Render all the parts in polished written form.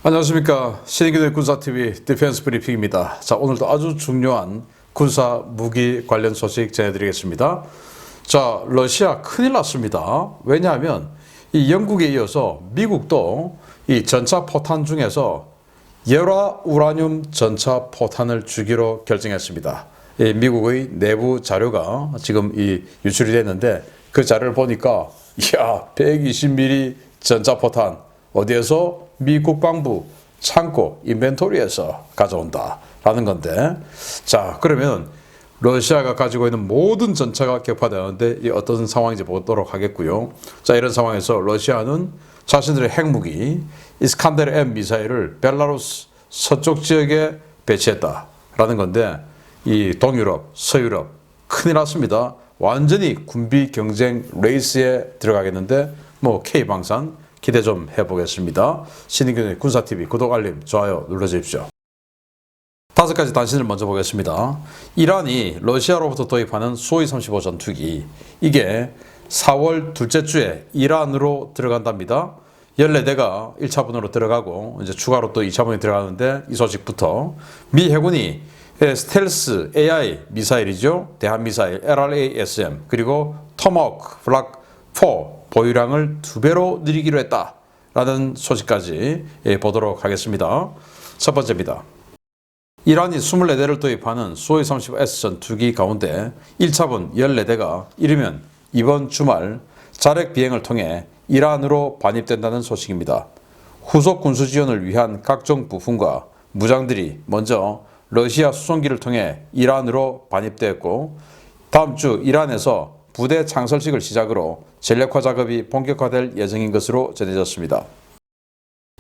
안녕하십니까. 신인기도의 군사TV 디펜스 브리핑입니다. 자, 오늘도 아주 중요한 군사 무기 관련 소식 전해드리겠습니다. 자, 러시아 큰일 났습니다. 왜냐하면 이 영국에 이어서 미국도 이 전차 포탄 중에서 열화 우라늄 전차 포탄을 주기로 결정했습니다. 이 미국의 내부 자료가 지금 유출이 됐는데 그 자료를 보니까 120mm 전차 포탄 어디에서? 미 국방부 창고 인벤토리에서 가져온다 라는 건데, 자, 그러면 러시아가 가지고 있는 모든 전차가 격파되는데 이 어떤 상황인지 보도록 하겠고요. 자, 이런 상황에서 러시아는 자신들의 핵무기 이스칸데르 M 미사일을 벨라루스 서쪽 지역에 배치했다 라는 건데, 이 동유럽, 서유럽 큰일 났습니다. 완전히 군비 경쟁 레이스에 들어가겠는데, K방산 기대 좀 해보겠습니다. 신인균의 군사TV 구독, 알림, 좋아요 눌러주십시오. 5가지 단신을 먼저 보겠습니다. 이란이 러시아로부터 도입하는 수호이-35 전투기, 이게 4월 둘째 주에 이란으로 들어간답니다. 14대가 1차분으로 들어가고 이제 추가로 또 2차분이 들어가는데, 이 소식부터 미 해군이 스텔스 AI 미사일이죠. 대한미사일 LRA-SM 그리고 토마호크 블락 4 보유량을 2배로 늘리기로 했다라는 소식까지 보도록 하겠습니다. 첫 번째입니다. 이란이 24대를 도입하는 수호이-35S 전투기 가운데 1차분 14대가 이르면 이번 주말 자력 비행을 통해 이란으로 반입된다는 소식입니다. 후속 군수 지원을 위한 각종 부품과 무장들이 먼저 러시아 수송기를 통해 이란으로 반입되었고, 다음 주 이란에서 부대 창설식을 시작으로 전력화 작업이 본격화될 예정인 것으로 전해졌습니다.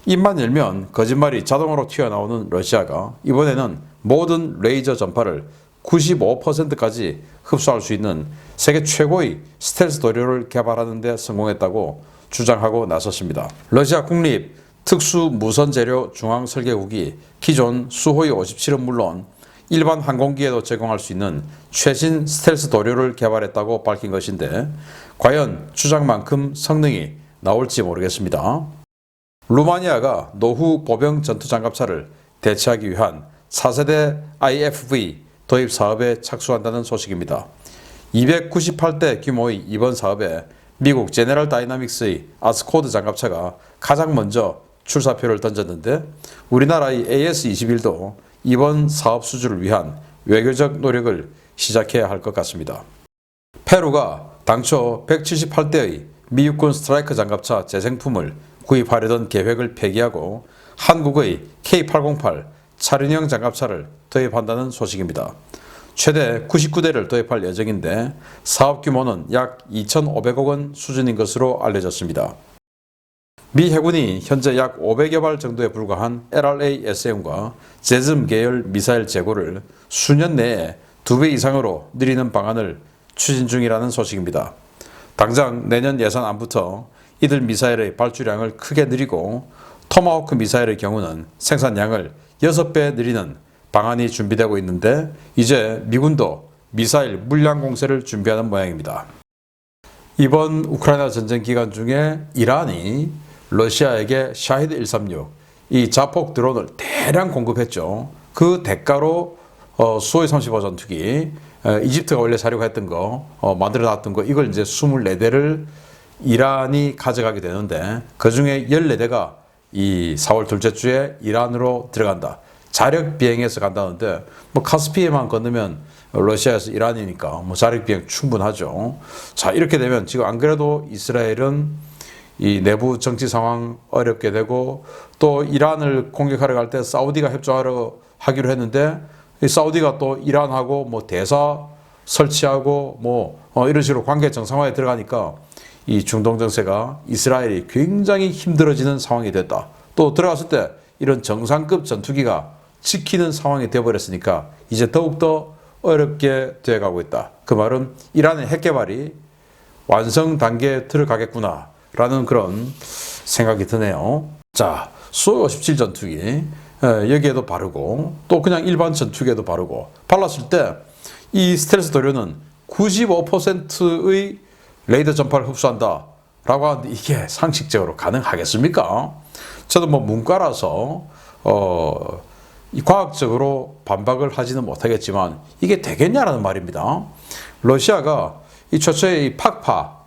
입만 열면 거짓말이 자동으로 튀어나오는 러시아가 이번에는 모든 레이저 전파를 95%까지 흡수할 수 있는 세계 최고의 스텔스 도료를 개발하는 데 성공했다고 주장하고 나섰습니다. 러시아 국립 특수 무선 재료 중앙 설계국이 기존 수호이 57은 물론 일반 항공기에도 제공할 수 있는 최신 스텔스 도료를 개발했다고 밝힌 것인데, 과연 주장만큼 성능이 나올지 모르겠습니다. 루마니아가 노후 보병 전투장갑차를 대체하기 위한 4세대 IFV 도입 사업에 착수한다는 소식입니다. 298대 규모의 이번 사업에 미국 제네럴 다이나믹스의 아스코드 장갑차가 가장 먼저 출사표를 던졌는데, 우리나라의 AS-21도 이번 사업 수주를 위한 외교적 노력을 시작해야 할 것 같습니다. 페루가 당초 178대의 미 육군 스트라이커 장갑차 재생품을 구입하려던 계획을 폐기하고 한국의 K808 차륜형 장갑차를 도입한다는 소식입니다. 최대 99대를 도입할 예정인데 사업 규모는 약 2,500억 원 수준인 것으로 알려졌습니다. 미 해군이 현재 약 500여 발 정도에 불과한 LRA-SM과 제즘 계열 미사일 재고를 수년 내에 2배 이상으로 늘리는 방안을 추진 중이라는 소식입니다. 당장 내년 예산안부터 이들 미사일의 발주량을 크게 늘리고 토마호크 미사일의 경우는 생산량을 6배 늘리는 방안이 준비되고 있는데, 이제 미군도 미사일 물량 공세를 준비하는 모양입니다. 이번 우크라이나 전쟁 기간 중에 이란이 러시아에게 샤히드 136 이 자폭 드론을 대량 공급했죠. 그 대가로 수호이-35 전투기, 이집트가 원래 사려고 했던 거, 만들어 놨던 거, 이걸 이제 24대를 이란이 가져가게 되는데, 그 중에 14대가 이 4월 둘째 주에 이란으로 들어간다. 자력 비행해서 간다는데, 카스피해만 건너면 러시아에서 이란이니까 자력 비행 충분하죠. 자, 이렇게 되면 지금 안 그래도 이스라엘은 이 내부 정치 상황 어렵게 되고, 또 이란을 공격하러 갈 때 사우디가 협조하러 하기로 했는데, 이 사우디가 또 이란하고 대사 설치하고 이런 식으로 관계 정상화에 들어가니까 이 중동 정세가 이스라엘이 굉장히 힘들어지는 상황이 됐다. 또 들어갔을 때 이런 정상급 전투기가 지키는 상황이 되어버렸으니까 이제 더욱더 어렵게 되어가고 있다. 그 말은 이란의 핵 개발이 완성 단계에 들어가겠구나 라는 그런 생각이 드네요. 자, 수호이-57 전투기, 여기에도 바르고 또 그냥 일반 전투기에도 바르고 발랐을 때 이 스텔스 도료는 95%의 레이더 전파를 흡수한다 라고 하는데, 이게 상식적으로 가능하겠습니까? 저도 뭐 문과라서 이 과학적으로 반박을 하지는 못하겠지만 이게 되겠냐라는 말입니다. 러시아가 이 최초의 이 팍파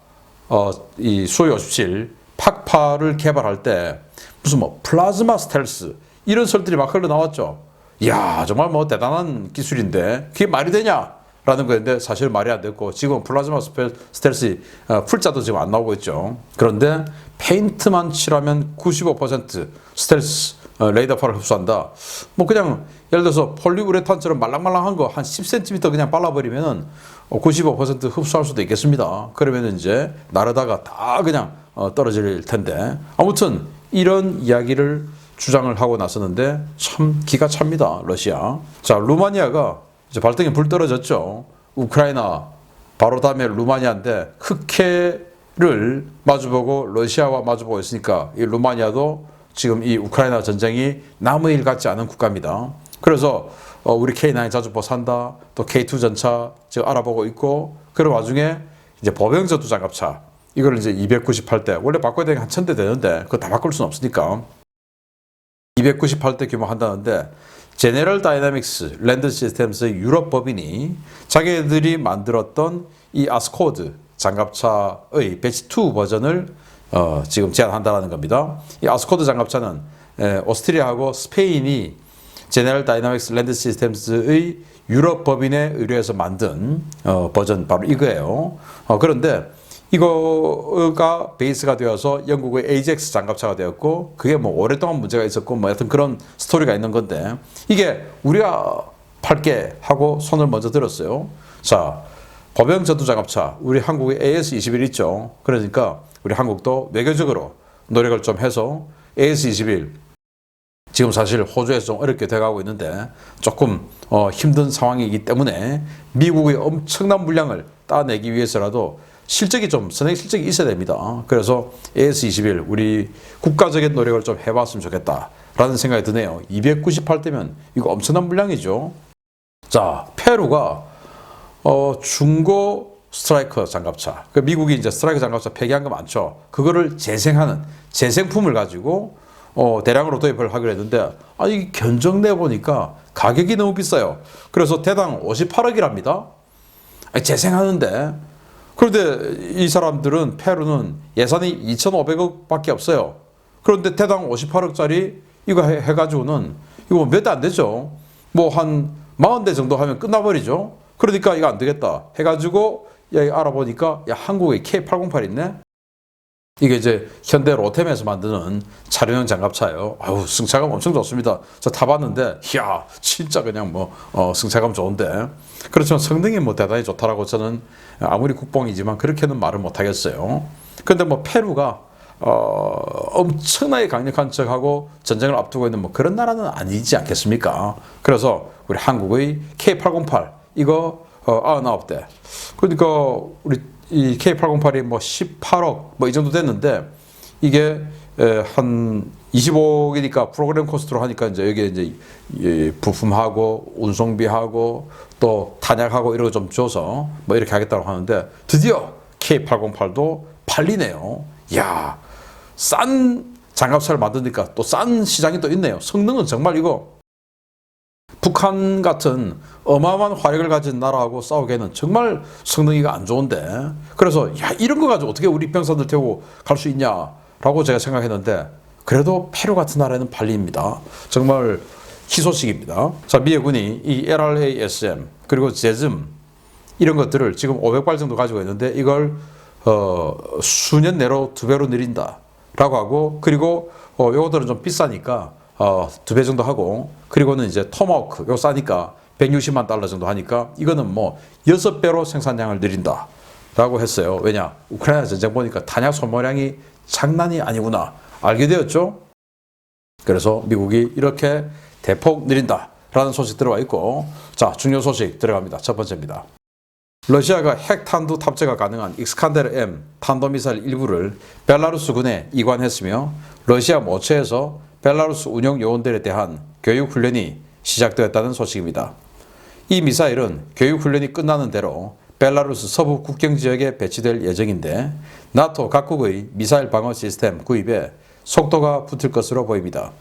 이 수-57 팍파를 개발할 때 무슨 뭐 플라즈마 스텔스 이런 설들이 막 흘러나왔죠. 이야, 정말 뭐 대단한 기술인데 그게 말이 되냐? 라는 거였는데 사실 말이 안 됐고 지금 플라즈마 스텔스 풀자도 지금 안 나오고 있죠. 그런데 페인트만 칠하면 95% 스텔스 레이더파를 흡수한다. 뭐 그냥 예를 들어서 폴리우레탄처럼 말랑말랑한 거 한 10cm 그냥 발라버리면은 95% 흡수할 수도 있겠습니다. 그러면 이제 나르다가 다 그냥 떨어질 텐데 아무튼 이런 이야기를 주장을 하고 나섰는데 참 기가 찹니다. 러시아. 자, 루마니아가 이제 발등에 불 떨어졌죠. 우크라이나 바로 다음에 루마니아인데 흑해를 마주보고 러시아와 마주보고 있으니까 이 루마니아도 지금 이 우크라이나 전쟁이 남의 일 같지 않은 국가입니다. 그래서 우리 K9 자주포 산다, 또 K2 전차 지금 알아보고 있고 그런 와중에 이제 보병 전투 장갑차 이걸 이제 298대 원래 바꿔야 되는 한 1000대 되는데 그거 다 바꿀 수는 없으니까 298대 규모 한다는데 제네럴 다이나믹스 랜드 시스템스의 유럽 법인이 자기들이 만들었던 이 아스코드 장갑차의 배치 2 버전을 지금 제안한다는 겁니다. 이 아스코드 장갑차는 오스트리아하고 스페인이 제네럴 다이나믹스 랜드 시스템스의 유럽 법인에 의뢰해서 만든 버전 바로 이거예요. 그런데 이거가 베이스가 되어서 영국의 AJAX 장갑차가 되었고 그게 뭐 오랫동안 문제가 있었고 뭐 하여튼 그런 스토리가 있는 건데 이게 우리가 팔게 하고 손을 먼저 들었어요. 자, 보병 전투 장갑차 우리 한국의 AS-21 있죠. 그러니까 우리 한국도 외교적으로 노력을 좀 해서 AS-21 지금 사실 호주에서 좀 어렵게 돼가고 있는데 조금 힘든 상황이기 때문에 미국의 엄청난 물량을 따내기 위해서라도 실적이 좀 선행 실적이 있어야 됩니다. 그래서 AS-21 우리 국가적인 노력을 좀 해봤으면 좋겠다라는 생각이 드네요. 298대면 이거 엄청난 물량이죠. 자, 페루가 중고 스트라이커 장갑차. 그 미국이 이제 스트라이커 장갑차 폐기한 거 많죠. 그거를 재생하는 재생품을 가지고 대량으로 도입을 하기로 했는데 이 견적 내 보니까 가격이 너무 비싸요. 그래서 대당 58억이랍니다. 재생하는데 그런데 이 사람들은 페루는 예산이 2,500억밖에 없어요. 그런데 대당 58억짜리 이거 해가지고는 이거 몇 대 안 되죠. 뭐 한 40대 정도 하면 끝나버리죠. 그러니까 이거 안 되겠다 해가지고 알아보니까 한국에 K808 있네. 이게 이제 현대 로템에서 만드는 차량용 장갑차예요. 아유, 승차감 엄청 좋습니다. 저 타봤는데, 이야, 진짜 그냥 뭐, 승차감 좋은데. 그렇지만 성능이 뭐 대단히 좋다라고 저는 아무리 국뽕이지만 그렇게는 말을 못 하겠어요. 근데 뭐 페루가, 엄청나게 강력한 척하고 전쟁을 앞두고 있는 뭐 그런 나라는 아니지 않겠습니까? 그래서 우리 한국의 K808, 이거, 99대. 그러니까 우리 이 K808이 뭐 18억 뭐 이 정도 됐는데 이게 한 25억이니까 프로그램 코스트로 하니까 이제 여기에 이제 부품하고 운송비하고 또 탄약하고 이런 거 좀 줘서 뭐 이렇게 하겠다고 하는데 드디어 K808도 팔리네요. 이야, 싼 장갑차를 만드니까 또 싼 시장이 또 있네요. 성능은 정말 이거 북한 같은 어마어마한 화력을 가진 나라하고 싸우기에는 정말 성능이 안 좋은데 그래서 이런 거 가지고 어떻게 우리 병사들 태우고 갈 수 있냐라고 제가 생각했는데 그래도 페루 같은 나라에는 팔립니다. 정말 희소식입니다. 자, 미 해군이 이 LRASM 그리고 제즘 이런 것들을 지금 500발 정도 가지고 있는데 이걸 수년 내로 2배로 늘린다라고 하고 그리고 요거들은 좀 비싸니까 2배 정도 하고 그리고는 이제 토마호크 이거 싸니까 160만 달러 정도 하니까 이거는 뭐 6배로 생산량을 늘린다 라고 했어요. 왜냐, 우크라이나 전쟁 보니까 탄약 소모량이 장난이 아니구나 알게 되었죠. 그래서 미국이 이렇게 대폭 늘린다 라는 소식 들어와 있고, 자, 중요 소식 들어갑니다. 첫 번째입니다. 러시아가 핵탄두 탑재가 가능한 익스칸데르 M 탄도미사일 일부를 벨라루스군에 이관했으며 러시아 모처에서 벨라루스 운영 요원들에 대한 교육 훈련이 시작되었다는 소식입니다. 이 미사일은 교육 훈련이 끝나는 대로 벨라루스 서부 국경 지역에 배치될 예정인데 나토 각국의 미사일 방어 시스템 구입에 속도가 붙을 것으로 보입니다.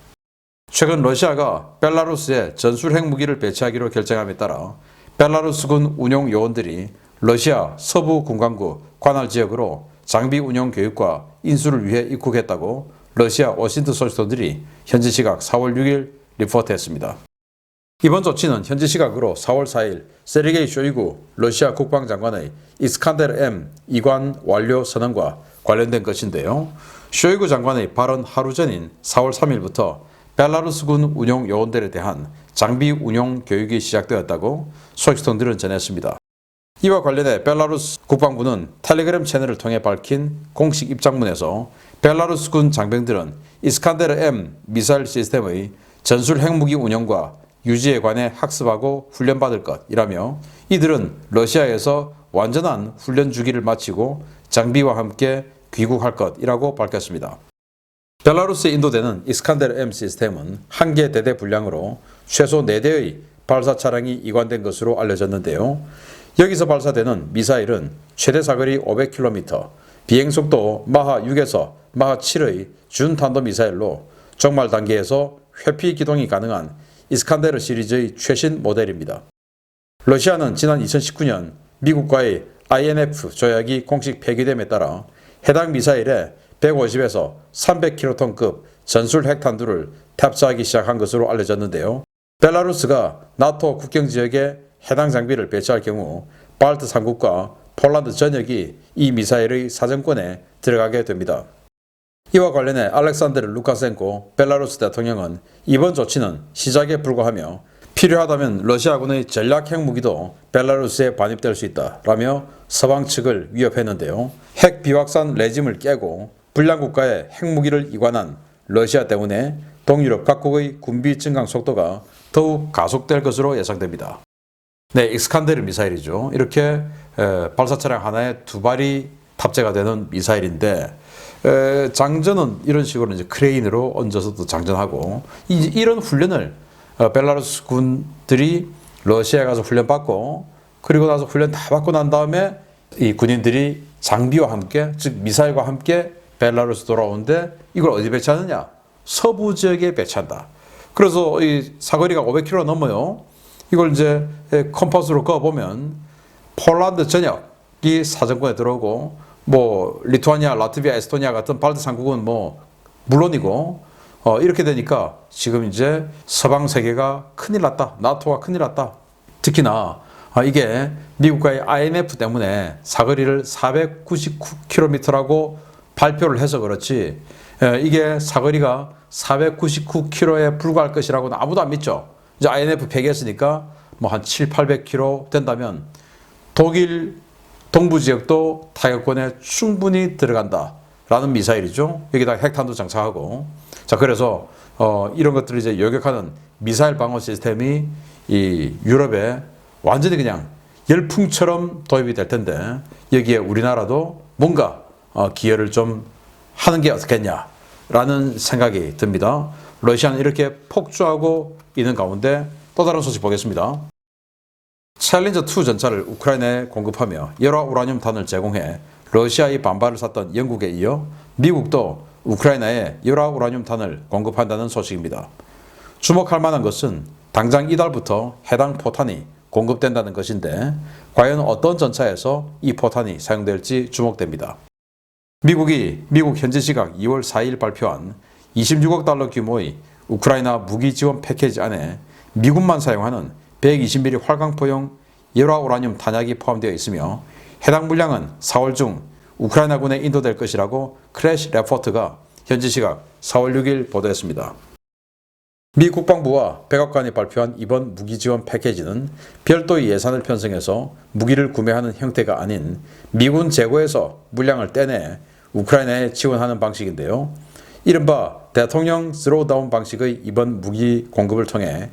최근 러시아가 벨라루스에 전술 핵무기를 배치하기로 결정함에 따라 벨라루스군 운용 요원들이 러시아 서부 군광구 관할 지역으로 장비 운용 교육과 인수를 위해 입국했다고 러시아 워싱턴 소식통들이 현지 시각 4월 6일 리포트했습니다. 이번 조치는 현지 시각으로 4월 4일 세르게이 쇼이구 러시아 국방장관의 이스칸데르 M 이관 완료 선언과 관련된 것인데요. 쇼이구 장관의 발언 하루 전인 4월 3일부터 벨라루스군 운용 요원들에 대한 장비 운용 교육이 시작되었다고 소식통들은 전했습니다. 이와 관련해 벨라루스 국방부는 텔레그램 채널을 통해 밝힌 공식 입장문에서 벨라루스군 장병들은 이스칸데르 M 미사일 시스템의 전술 핵무기 운영과 유지에 관해 학습하고 훈련받을 것이라며 이들은 러시아에서 완전한 훈련 주기를 마치고 장비와 함께 귀국할 것이라고 밝혔습니다. 벨라루스에 인도되는 이스칸데르 M 시스템은 한 개 대대 분량으로 최소 4대의 발사 차량이 이관된 것으로 알려졌는데요. 여기서 발사되는 미사일은 최대 사거리 500km, 비행속도 마하 6에서 마하 7의 준탄도미사일로 정말 단계에서 회피 기동이 가능한 이스칸데르 시리즈의 최신 모델입니다. 러시아는 지난 2019년 미국과의 INF 조약이 공식 폐기됨에 따라 해당 미사일에 150에서 300킬로톤급 전술 핵탄두를 탑재하기 시작한 것으로 알려졌는데요. 벨라루스가 나토 국경 지역에 해당 장비를 배치할 경우 발트 3국과 폴란드 전역이 이 미사일의 사정권에 들어가게 됩니다. 이와 관련해 알렉산드르 루카센코 벨라루스 대통령은 이번 조치는 시작에 불과하며 필요하다면 러시아군의 전략 핵무기도 벨라루스에 반입될 수 있다라며 서방 측을 위협했는데요. 핵 비확산 레짐을 깨고 불량국가에 핵무기를 이관한 러시아 때문에 동유럽 각국의 군비 증강 속도가 더욱 가속될 것으로 예상됩니다. 네, 이스칸데르 미사일이죠. 이렇게 발사 차량 하나에 2발이 탑재가 되는 미사일인데 장전은 이런 식으로 이제 크레인으로 얹어서도 장전하고 이런 훈련을 벨라루스 군들이 러시아에 가서 훈련받고 그리고 나서 훈련 다 받고 난 다음에 이 군인들이 장비와 함께 즉 미사일과 함께 벨라루스 돌아오는데 이걸 어디 배치하느냐? 서부 지역에 배치한다. 그래서 이 사거리가 500km 넘어요. 이걸 이제 컴파스로 그어보면 폴란드 전역이 사정권에 들어오고 뭐 리투아니아, 라트비아, 에스토니아 같은 발트 3국은 뭐 물론이고 이렇게 되니까 지금 이제 서방 세계가 큰일 났다. 나토가 큰일 났다. 특히나 이게 미국과의 INF 때문에 사거리를 499km라고 발표를 해서 그렇지 이게 사거리가 499km에 불과할 것이라고는 아무도 안 믿죠. 이제 INF 폐기했으니까 뭐 한 700-800km 된다면 독일 동부 지역도 타격권에 충분히 들어간다라는 미사일이죠. 여기다 핵탄두 장착하고 자 그래서 이런 것들을 이제 요격하는 미사일 방어 시스템이 이 유럽에 완전히 그냥 열풍처럼 도입이 될 텐데 여기에 우리나라도 뭔가 기여를 좀 하는 게 어떻겠냐라는 생각이 듭니다. 러시아는 이렇게 폭주하고 있는 가운데 또 다른 소식 보겠습니다. 챌린저2 전차를 우크라이나에 공급하며 열화 우라늄 탄을 제공해 러시아의 반발을 샀던 영국에 이어 미국도 우크라이나에 열화 우라늄 탄을 공급한다는 소식입니다. 주목할 만한 것은 당장 이달부터 해당 포탄이 공급된다는 것인데 과연 어떤 전차에서 이 포탄이 사용될지 주목됩니다. 미국이 미국 현지 시각 2월 4일 발표한 26억 달러 규모의 우크라이나 무기 지원 패키지 안에 미군만 사용하는 120mm 활강포용 열화 우라늄 탄약이 포함되어 있으며 해당 물량은 4월 중 우크라이나군에 인도될 것이라고 크래시 레포트가 현지 시각 4월 6일 보도했습니다. 미 국방부와 백악관이 발표한 이번 무기 지원 패키지는 별도의 예산을 편성해서 무기를 구매하는 형태가 아닌 미군 재고에서 물량을 떼내 우크라이나에 지원하는 방식인데요. 이른바 대통령 스로우다운 방식의 이번 무기 공급을 통해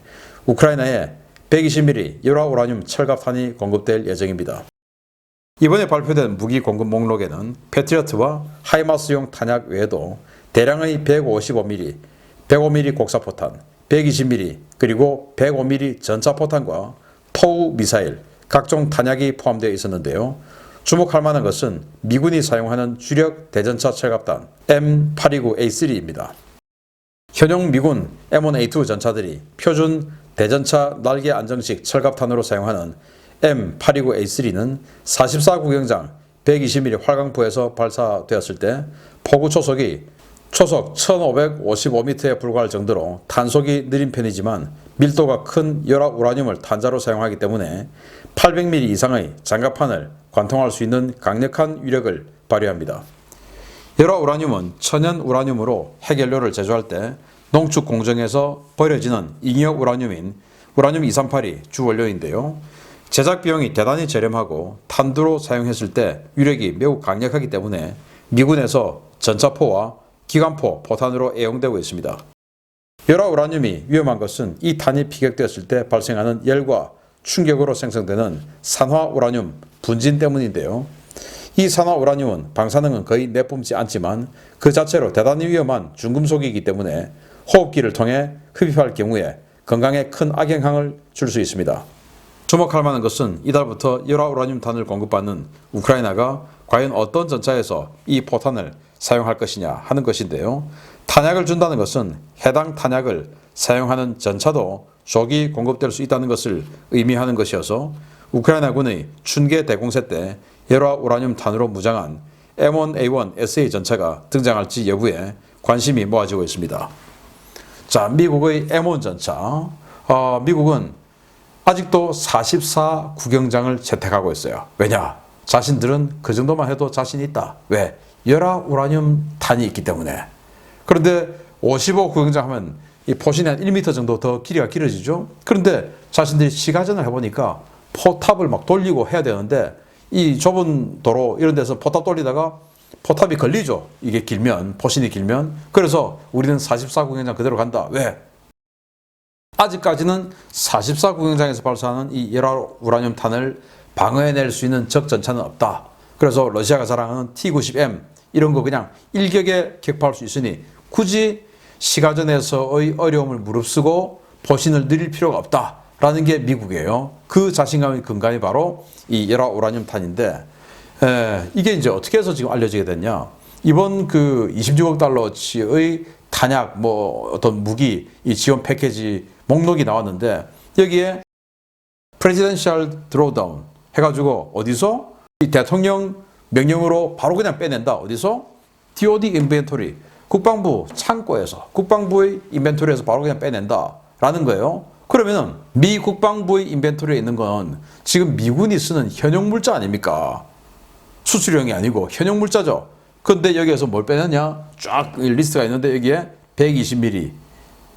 우크라이나에 120mm 열화 우라늄 철갑탄이 공급될 예정입니다. 이번에 발표된 무기 공급 목록에는 패트리어트와 하이마스용 탄약 외에도 대량의 155mm, 105mm 곡사포탄, 120mm 그리고 105mm 전차포탄과 토우 미사일, 각종 탄약이 포함되어 있었는데요. 주목할 만한 것은 미군이 사용하는 주력 대전차 철갑단 M829A3입니다. 현용 미군 M1A2 전차들이 표준 대전차 날개 안정식 철갑탄으로 사용하는 M829A3는 44구경장 120mm 활강포에서 발사되었을 때 포구 초속이 초속 1555m에 불과할 정도로 탄속이 느린 편이지만 밀도가 큰 열화 우라늄을 탄자로 사용하기 때문에 800mm 이상의 장갑판을 관통할 수 있는 강력한 위력을 발휘합니다. 열화 우라늄은 천연 우라늄으로 핵연료를 제조할 때 농축 공정에서 버려지는 잉여 우라늄인 우라늄 238이 주 원료인데요. 제작 비용이 대단히 저렴하고 탄두로 사용했을 때 위력이 매우 강력하기 때문에 미군에서 전차포와 기관포, 포탄으로 애용되고 있습니다. 열화 우라늄이 위험한 것은 이 탄이 피격되었을 때 발생하는 열과 충격으로 생성되는 산화 우라늄 분진 때문인데요. 이 산화 우라늄은 방사능은 거의 내뿜지 않지만 그 자체로 대단히 위험한 중금속이기 때문에 호흡기를 통해 흡입할 경우에 건강에 큰 악영향을 줄 수 있습니다. 주목할 만한 것은 이달부터 열화 우라늄 탄을 공급받는 우크라이나가 과연 어떤 전차에서 이 포탄을 사용할 것이냐 하는 것인데요. 탄약을 준다는 것은 해당 탄약을 사용하는 전차도 조기 공급될 수 있다는 것을 의미하는 것이어서 우크라이나군의 춘계 대공세 때 열화 우라늄 탄으로 무장한 M1A1SA 전차가 등장할지 여부에 관심이 모아지고 있습니다. 자, 미국의 M1 전차. 미국은 아직도 44구경장을 채택하고 있어요. 왜냐? 자신들은 그 정도만 해도 자신이 있다. 왜? 열화 우라늄 탄이 있기 때문에. 그런데 55구경장 하면 이 포신이 한 1m 정도 더 길이가 길어지죠. 그런데 자신들이 시가전을 해보니까 포탑을 막 돌리고 해야 되는데 이 좁은 도로 이런 데서 포탑 돌리다가 포탑이 걸리죠. 이게 길면, 포신이 길면. 그래서 우리는 44구경장 그대로 간다. 왜? 아직까지는 44구경장에서 발사하는 이 열화 우라늄 탄을 방어해낼 수 있는 적 전차는 없다. 그래서 러시아가 자랑하는 T-90M 이런 거 그냥 일격에 격파할 수 있으니 굳이 시가전에서의 어려움을 무릅쓰고 포신을 늘릴 필요가 없다라는 게 미국이에요. 그 자신감의 근간이 바로 이 열화 우라늄 탄인데 이게 이제 어떻게 해서 지금 알려지게 됐냐? 이번 그 26억 달러치의 탄약 뭐 어떤 무기 이 지원 패키지 목록이 나왔는데 여기에 Presidential Drawdown 해가지고 어디서 이 대통령 명령으로 바로 그냥 빼낸다. 어디서? DOD 인벤토리 국방부 창고에서 국방부의 인벤토리에서 바로 그냥 빼낸다 라는 거예요. 그러면은 미 국방부의 인벤토리에 있는 건 지금 미군이 쓰는 현용 물자 아닙니까? 수출용이 아니고 현용 물자죠. 근데 여기에서 뭘 빼냈냐? 쫙 리스트가 있는데 여기에 120mm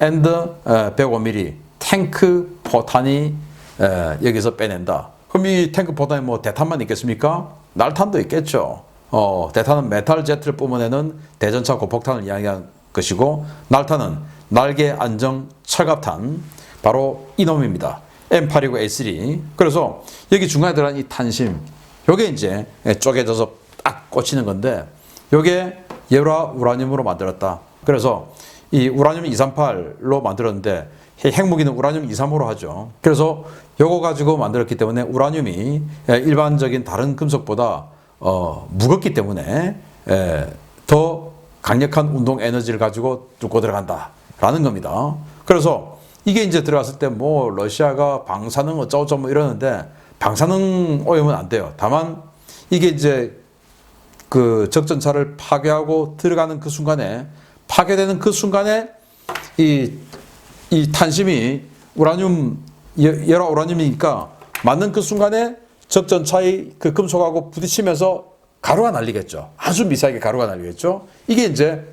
and 105mm 탱크 포탄이 여기서 빼낸다. 그럼 이 탱크 포탄이 뭐 대탄만 있겠습니까? 날탄도 있겠죠. 대탄은 메탈 제트를 뿜어내는 대전차 고폭탄을 이야기한 것이고 날탄은 날개 안정 철갑탄 바로 이놈입니다. M829A3. 그래서 여기 중간에 들어간 이 탄심 요게 이제 쪼개져서 딱 꽂히는 건데 요게 열화 우라늄으로 만들었다. 그래서 이 우라늄 238로 만들었는데 핵무기는 우라늄 235로 하죠. 그래서 요거 가지고 만들었기 때문에 우라늄이 일반적인 다른 금속보다 무겁기 때문에 더 강력한 운동 에너지를 가지고 뚫고 들어간다라는 겁니다. 그래서 이게 이제 들어갔을 때 뭐 러시아가 방사능 어쩌고저쩌고 이러는데 방사능 오염은 안 돼요. 다만 이게 이제 그 적전차를 파괴하고 들어가는 그 순간에 파괴되는 그 순간에 이 탄심이 우라늄 열화 우라늄이니까 맞는 그 순간에 적전차의 그 금속하고 부딪히면서 가루가 날리겠죠. 아주 미세하게 가루가 날리겠죠. 이게 이제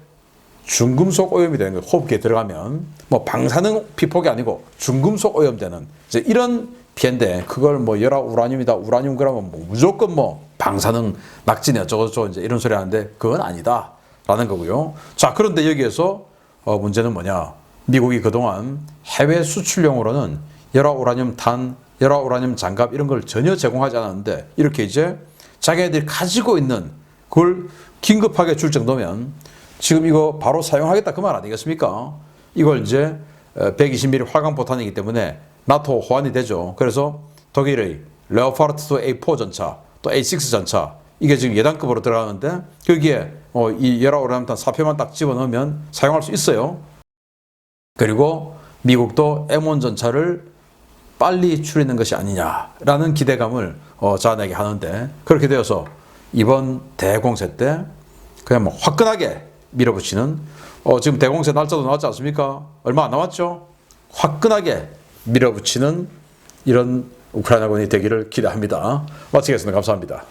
중금속 오염이 되는 거예요. 호흡기에 들어가면 뭐 방사능 피폭이 아니고 중금속 오염되는 이제 이런 피해인데 그걸 뭐 열화 우라늄이다. 우라늄 그러면 뭐 무조건 뭐 방사능 낙진이 어쩌고저쩌고 이제 이런 소리 하는데 그건 아니다라는 거고요. 자, 그런데 여기에서 문제는 뭐냐? 미국이 그동안 해외 수출용으로는 열화 우라늄 탄, 열화 우라늄 장갑 이런 걸 전혀 제공하지 않았는데 이렇게 이제 자기네들이 가지고 있는 그걸 긴급하게 줄 정도면 지금 이거 바로 사용하겠다 그 말 아니겠습니까? 이걸 이제 120mm 활강포탄이기 때문에 나토 호환이 되죠. 그래서 독일의 레오파르트 A4 전차 또 A6 전차 이게 지금 예단급으로 들어가는데 거기에 이 열화오르암탄 4표만 딱 집어넣으면 사용할 수 있어요. 그리고 미국도 M1 전차를 빨리 줄이는 것이 아니냐라는 기대감을 자아내게 하는데, 그렇게 되어서 이번 대공세 때 그냥 뭐 화끈하게 밀어붙이는, 지금 대공세 날짜도 나왔지 않습니까? 얼마 안 남았죠? 화끈하게 밀어붙이는 이런 우크라이나군이 되기를 기대합니다. 마치겠습니다. 감사합니다.